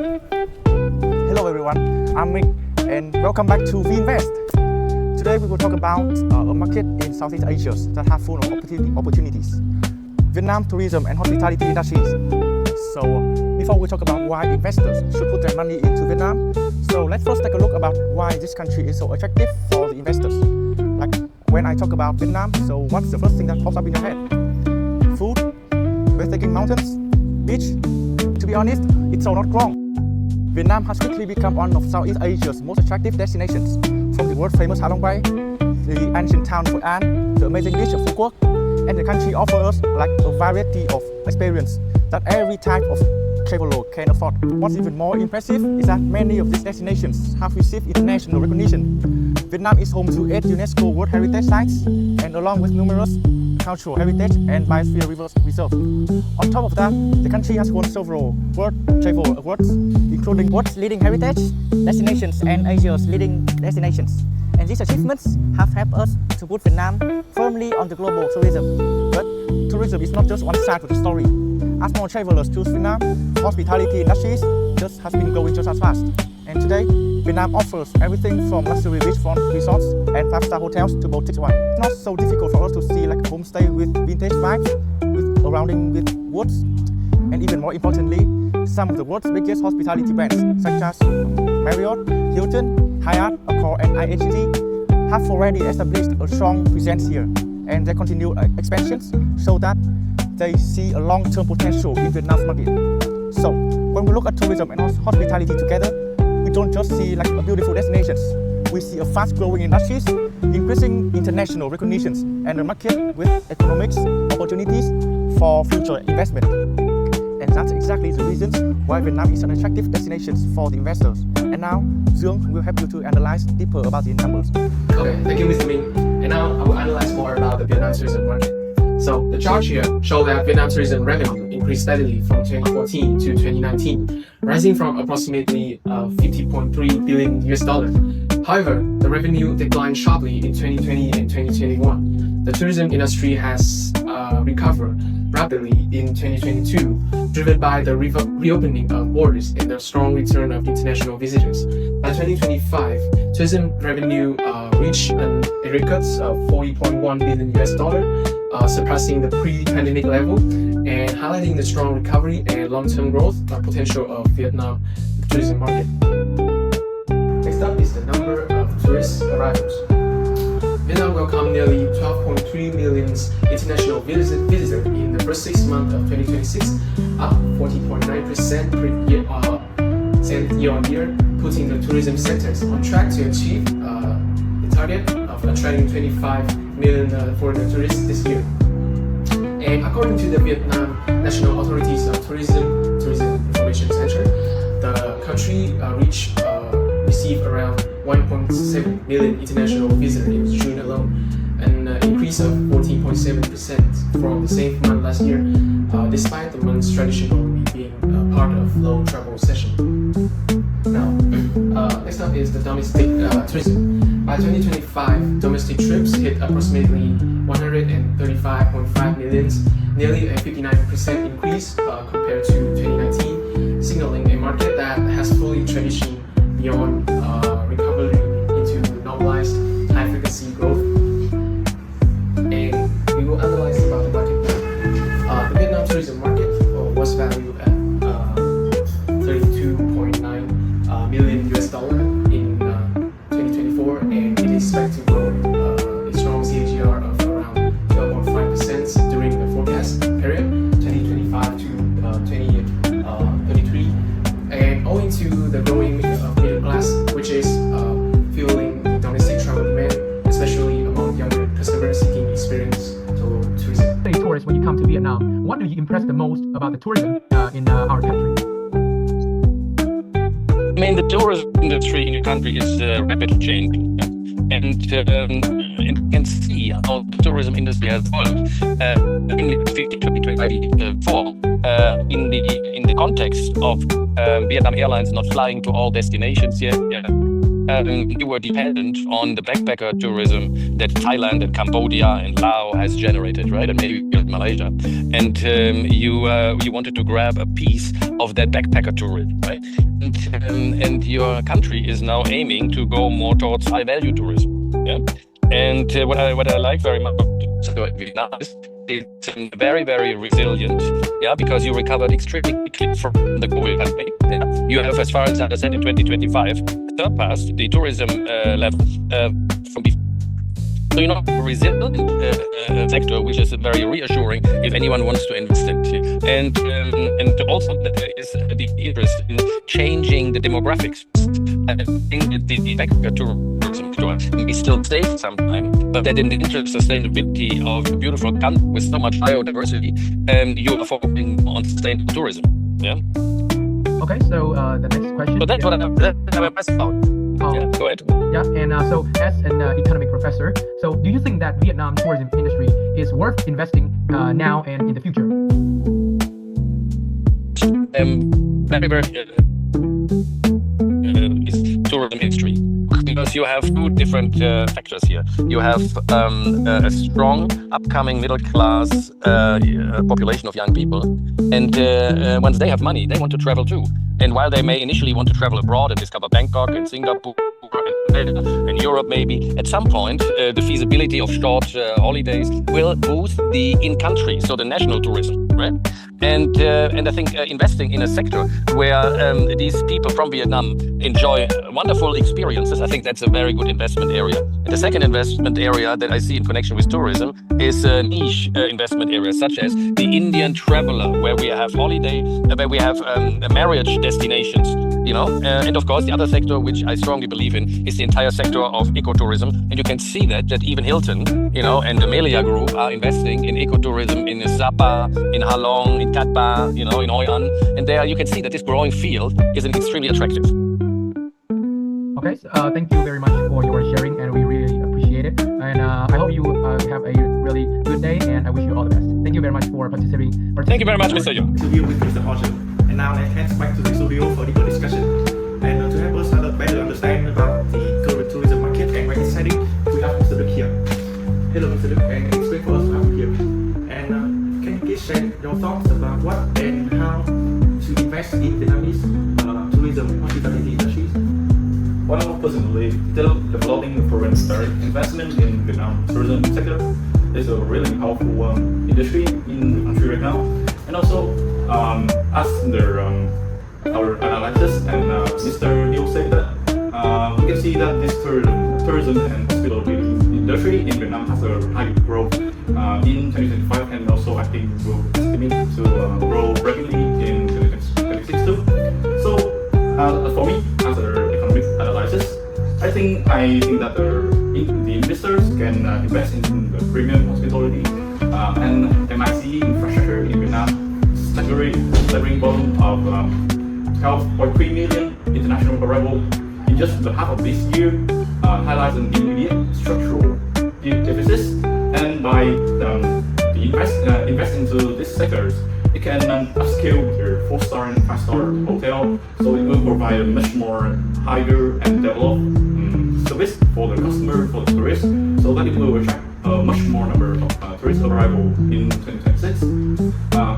Hello everyone, I'm Mick and welcome back to VInvest. Today we will talk about a market in Southeast Asia that have full of opportunities. Vietnam tourism and hospitality industries. So before we talk about why investors should put their money into Vietnam, so let's first take a look about why this country is so attractive for the investors. Like when I talk about Vietnam, so what's the first thing that pops up in your head? Food, breathtaking mountains, beach. To be honest, it's all not wrong. Vietnam has quickly become one of Southeast Asia's most attractive destinations, from the world-famous Ha Long Bay, the ancient town of Hội An, the amazing beach of Phu Quoc, and the country offers us like a variety of experience that every type of traveler can afford. What's even more impressive is that many of these destinations have received international recognition. Vietnam is home to 8 UNESCO World Heritage Sites, and along with numerous cultural heritage and biosphere reserves. On top of that, the country has won several World Travel Awards, including world's leading heritage destinations and Asia's leading destinations. And these achievements have helped us to put Vietnam firmly on the global tourism. But tourism is not just one side of the story. As more travelers choose Vietnam, hospitality industries just has been growing just as fast. And today, Vietnam offers everything from luxury beachfront resorts and 5-star hotels to boutique wine. It's not so difficult for us to see like a homestay with vintage vibes, surrounding with woods, and even more importantly, some of the world's biggest hospitality brands such as Marriott, Hilton, Hyatt, Accor, and IHG have already established a strong presence here, and their continued expansions show that they see a long-term potential in Vietnam's market. So, when we look at tourism and hospitality together, we don't just see like a beautiful destinations. We see a fast-growing industries, increasing international recognitions, and a market with economics opportunities for future investment. And that's exactly the reasons why Vietnam is an attractive destination for the investors. And now, Dương will help you to analyze deeper about the numbers. Okay, thank you, Mr. Minh. And now I will analyze more about the Vietnam tourism market. So the chart here shows that Vietnam tourism revenue increased steadily from 2014 to 2019, rising from approximately $50.3 billion. However, the revenue declined sharply in 2020 and 2021. The tourism industry has recovered rapidly in 2022, driven by the reopening of borders and the strong return of international visitors. By 2025, tourism revenue reached a record of $40.1 billion, surpassing the pre-pandemic level and highlighting the strong recovery and long-term growth potential of Vietnam tourism market. Next up is the number of tourist arrivals. Vietnam welcomed nearly 12.3 million international visitors in the first 6 months of 2026, up 40.9% year-on-year, putting the tourism sectors on track to achieve the target of attracting 25 million foreign tourists this year. And according to the Vietnam National Authorities of Tourism Information Center, the country received around 1.7 million international visitors in June alone, an increase of 14.7% from the same month last year, despite the month's traditionally being part of low travel session. Now, next up is the domestic tourism. By 2025, domestic trips hit approximately 135.5 million, nearly a 59% increase compared to 2019, signaling a market that has fully transitioned beyond recovery into normalized high-frequency growth. And we will analyze about the market now. The Vietnam tourism market was valued at $32.9 million in 2024, and it is expected to grow a strong CAGR of around 12.5% during the forecast period 2025 to 2033. And owing to the growing middle class, which is fueling domestic travel demand, especially among younger customers seeking experience to tourism. Say tourists, when you come to Vietnam, what do you impress the most about the tourism in our country? I mean, the tourism industry in your country is rapidly changing, and you can see how the tourism industry has evolved in 2024 in the context of Vietnam Airlines not flying to all destinations yet. You were dependent on the backpacker tourism that Thailand and Cambodia and Laos has generated, right? And maybe Malaysia. And you wanted to grab a piece of that backpacker tourism, right? and your country is now aiming to go more towards high value tourism. Yeah, and what I like very much about Vietnam is it's very, very resilient. Yeah, because you recovered extremely quickly from the COVID pandemic. Yeah. You have, as far as I understand, in 2025 surpassed the tourism level from before. So you know, resilient sector, which is very reassuring if anyone wants to invest in. And also there is the interest in changing the demographics. I think that the effect of tourism may still stay some time, but that in the interest of sustainability of a beautiful country with so much biodiversity, you are focusing on sustainable tourism. Yeah. Okay, so the next question. So that's what I'm about. Yeah, go ahead. Yeah, and so as an economic professor, so do you think that Vietnam tourism industry is worth investing now and in the future? Very, very is tourism industry, because you have two different factors here. You have a strong upcoming middle class population of young people, and once they have money, they want to travel too. And while they may initially want to travel abroad and discover Bangkok and Singapore and Europe maybe, at some point the feasibility of short holidays will boost the in-country, so the national tourism, right? And I think investing in a sector where these people from Vietnam enjoy wonderful experiences, I think that's a very good investment area. And the second investment area that I see in connection with tourism is niche investment areas such as the Indian traveler, where we have holiday, where we have marriage destinations, you know, and of course the other sector which I strongly believe in is the entire sector of ecotourism. And you can see that even Hilton, you know, and the Melia Group are investing in ecotourism in Sapa, in Ha Long, in Cat Ba, you know, in Hoi An, and there you can see that this growing field is extremely attractive. Okay, so, thank you very much for your sharing, and we really appreciate it. And I hope you have a really good day, and I wish you all the best. Thank you very much for participating. Thank you very much, Mr. Yo. Interview with Mr. Hodgson. And now let's head back to the studio for deeper discussion. And to help us better understand about the current tourism market and where it's heading, we have Mr. Duc here. Hello, Mr. Duc, and it's great for us to have you here. And can you please share your thoughts about what and how to invest in Vietnamese tourism and hospitality industries? Well, personally, developing a foreign direct investment in Vietnam tourism sector is a really powerful industry in the country right now. And also, as our analysis and Mr. Liu said that, we can see that this tourism and hospitality industry in Vietnam has a high growth in 2025, and also I think will estimate to grow rapidly in 2026 too. So, for me, as an economic analysis, I think that the investors can invest in the premium hospitality and MIC infrastructure in Vietnam, staggering volume of 12.3 million international arrival in just the half of this year, highlights an immediate structural deficits. And by invest into these sectors, it can upscale their 4-star and 5-star hotel, so it will provide a much more higher and developed service for the customer, for the tourists, so that it will attract a much more number of tourist arrival in 2026.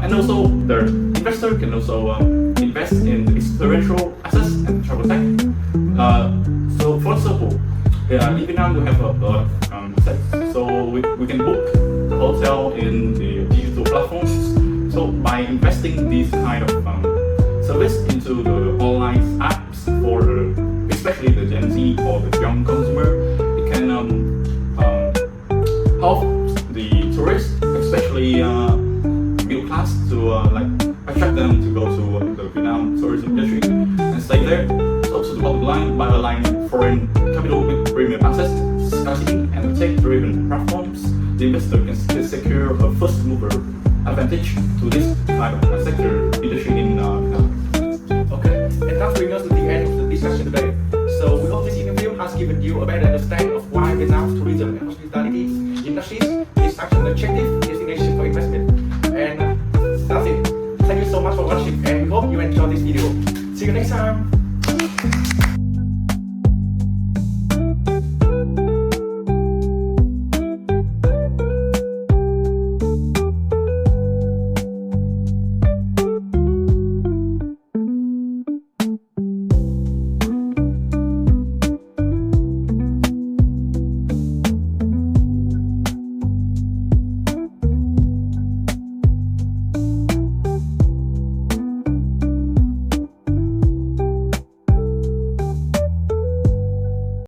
And also, the investor can also invest in experiential assets and travel tech. So, for example, in Vietnam we have a lot of assets, so we can book the hotel in the digital platforms. So by investing this kind of service into the online apps for especially the Gen Z or the young consumer, it can help the tourists, especially middle class, to attract them to go to the Vietnam tourism industry and stay there. So to the bottom line, by aligning foreign capital with premium access, scarcity, and tech-driven platforms, the investor can secure a first mover advantage to this kind of sector industry in Vietnam. Okay, and that brings us to the end of the discussion today. So we hope this interview has given you a better understanding of why Vietnam's tourism and hospitality industries is such an attractive destination for investment. And that's it. Thank you so much for watching, and we hope you enjoyed this video. See you next time.